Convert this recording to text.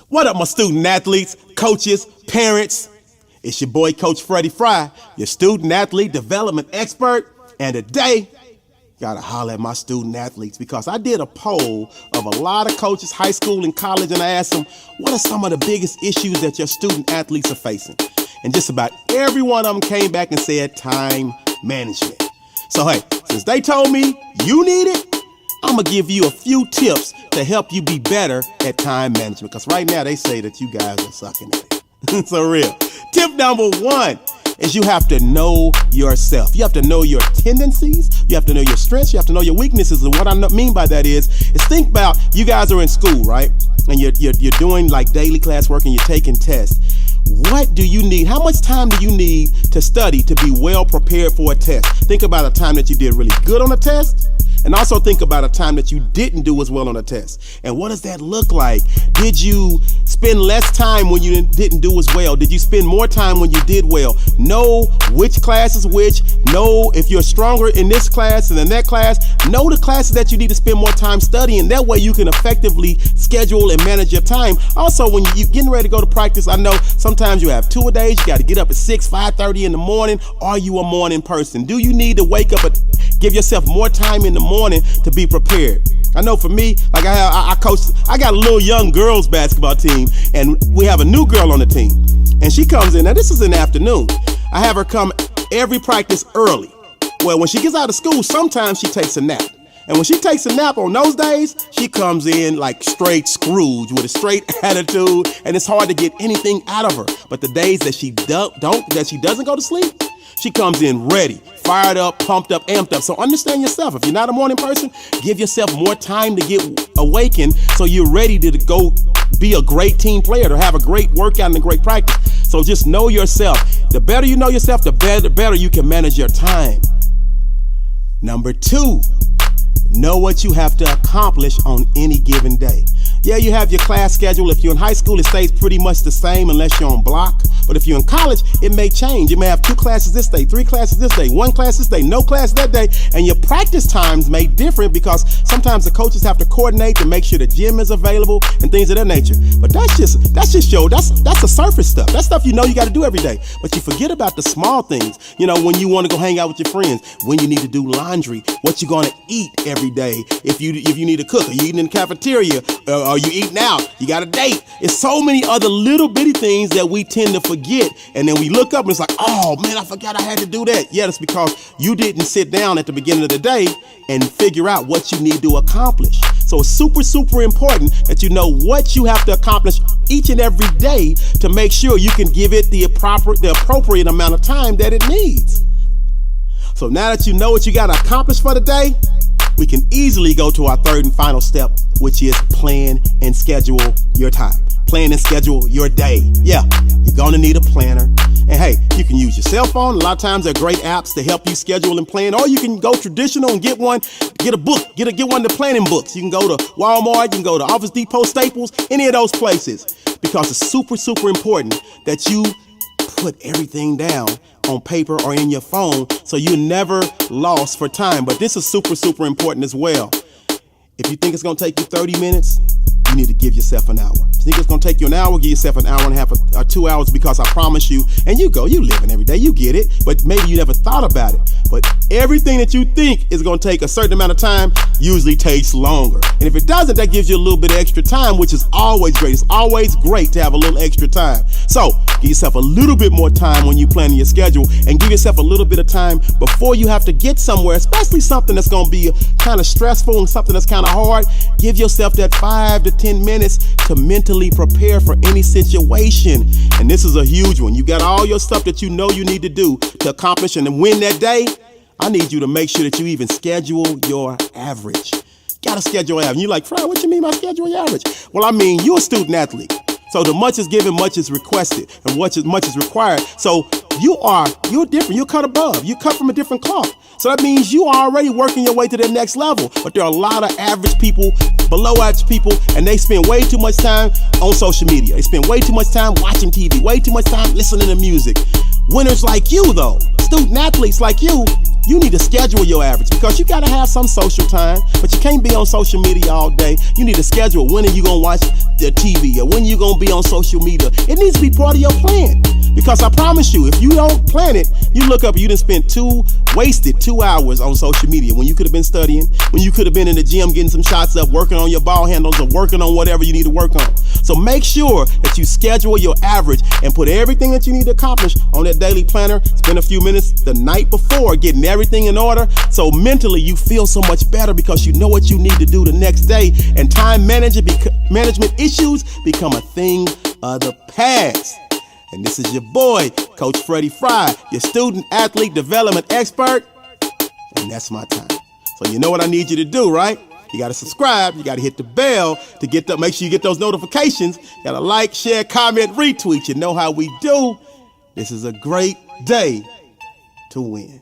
What up, my student athletes, coaches, parents? It's your boy, Coach Freddy Fri, your student athlete development expert. And today, gotta holler at my student athletes because I did a poll of a lot of coaches, high school and college, and I asked them, what are some of the biggest issues that your student athletes are facing? And just about every one of them came back and said time management. So hey, since they told me you need it, I'm gonna give you a few tips to help you be better at time management, because right now they say that you guys are sucking at it. It's so real. Tip number one is you have to know yourself. You have to know your tendencies. You have to know your strengths. You have to know your weaknesses. And what I mean by that is think about, you guys are in school, right? And you're doing like daily classwork and you're taking tests. What do you need? How much time do you need to study to be well prepared for a test? Think about a time that you did really good on a test. And also think about a time that you didn't do as well on a test. And what does that look like? Did you spend less time when you didn't do as well? Did you spend more time when you did well? Know which class is which. Know if you're stronger in this class and in that class. Know the classes that you need to spend more time studying. That way you can effectively schedule and manage your time. Also, when you're getting ready to go to practice, I know sometimes you have two-a-days. You got to get up at 6, 5:30 in the morning. Are you a morning person? Do you need to wake up and give yourself more time in the morning to be prepared? I know for me, like I coach, I got a little young girls basketball team, and we have a new girl on the team, and she comes in. Now this is in the afternoon. I have her come every practice early. Well, when she gets out of school, sometimes she takes a nap. And when she takes a nap on those days, she comes in like straight Scrooge with a straight attitude, and it's hard to get anything out of her. But the days that she doesn't go to sleep, she comes in ready, fired up, pumped up, amped up. So understand yourself. If you're not a morning person, give yourself more time to get awakened so you're ready to go be a great team player, to have a great workout and a great practice. So just know yourself. The better you know yourself, the better you can manage your time. Number two, know what you have to accomplish on any given day. Yeah, you have your class schedule. If you're in high school, it stays pretty much the same unless you're on block. But if you're in college, it may change. You may have 2 classes this day, 3 classes this day, 1 class this day, no class that day. And your practice times may differ because sometimes the coaches have to coordinate to make sure the gym is available and things of that nature. But that's the surface stuff. That's stuff you know you got to do every day. But you forget about the small things. You know, when you want to go hang out with your friends, when you need to do laundry, what you're going to eat every day. If you need to cook, are you eating in the cafeteria? Are you eating out? You got a date? It's so many other little bitty things that we tend to forget, and then we look up and it's like, oh man, I forgot I had to do that. Yeah, that's because you didn't sit down at the beginning of the day and figure out what you need to accomplish. So it's super, super important that you know what you have to accomplish each and every day to make sure you can give it the appropriate amount of time that it needs. So now that you know what you got to accomplish for the day, we can easily go to our third and final step, which is plan and schedule your time. Plan and schedule your day. Yeah, you're gonna need a planner. And hey, you can use your cell phone. A lot of times there are great apps to help you schedule and plan, or you can go traditional and get a book, get one of the planning books. You can go to Walmart, you can go to Office Depot, Staples, any of those places, because it's super, super important that you put everything down on paper or in your phone so you're never lost for time. But this is super, super important as well. If you think it's going to take you 30 minutes, you need to give yourself an hour. If you think it's going to take you an hour, give yourself an hour and a half or 2 hours, because I promise you, and you living every day, you get it, but maybe you never thought about it. But everything that you think is going to take a certain amount of time usually takes longer. And if it doesn't, that gives you a little bit of extra time, which is always great. It's always great to have a little extra time. So give yourself a little bit more time when you planning your schedule, and give yourself a little bit of time before you have to get somewhere, especially something that's going to be kind of stressful and something that's kind of hard. Give yourself that 5 to 10 minutes to mentally prepare for any situation. And this is a huge one. You got all your stuff that you know you need to do to accomplish and to win that day. I need you to make sure that you even schedule your average. Gotta schedule your average. You're like, Fred, what you mean by schedule your average? Well, I mean, you're a student athlete. So the much is given, much is requested, and much is required. So you're different. You're cut above. You cut from a different cloth. So that means you are already working your way to the next level. But there are a lot of average people, below average people, and they spend way too much time on social media. They spend way too much time watching TV, way too much time listening to music. Winners like you, though, student athletes like you, You need to schedule your average because you gotta have some social time, but you can't be on social media all day. You need to schedule when are you gonna watch the TV or when you gonna be on social media. It needs to be part of your plan. Because I promise you, if you don't plan it, you look up, you done spent wasted 2 hours on social media when you could have been studying, when you could have been in the gym getting some shots up, working on your ball handles or working on whatever you need to work on. So make sure that you schedule your average and put everything that you need to accomplish on that daily planner. Spend a few minutes the night before getting everything in order so mentally you feel so much better because you know what you need to do the next day, and time management issues become a thing of the past. And this is your boy, Coach Freddy Fri, your student athlete development expert, and that's my time. So you know what I need you to do, right? You gotta subscribe, you gotta hit the bell to make sure you get those notifications. You gotta like, share, comment, retweet. You know how we do. This is a great day to win.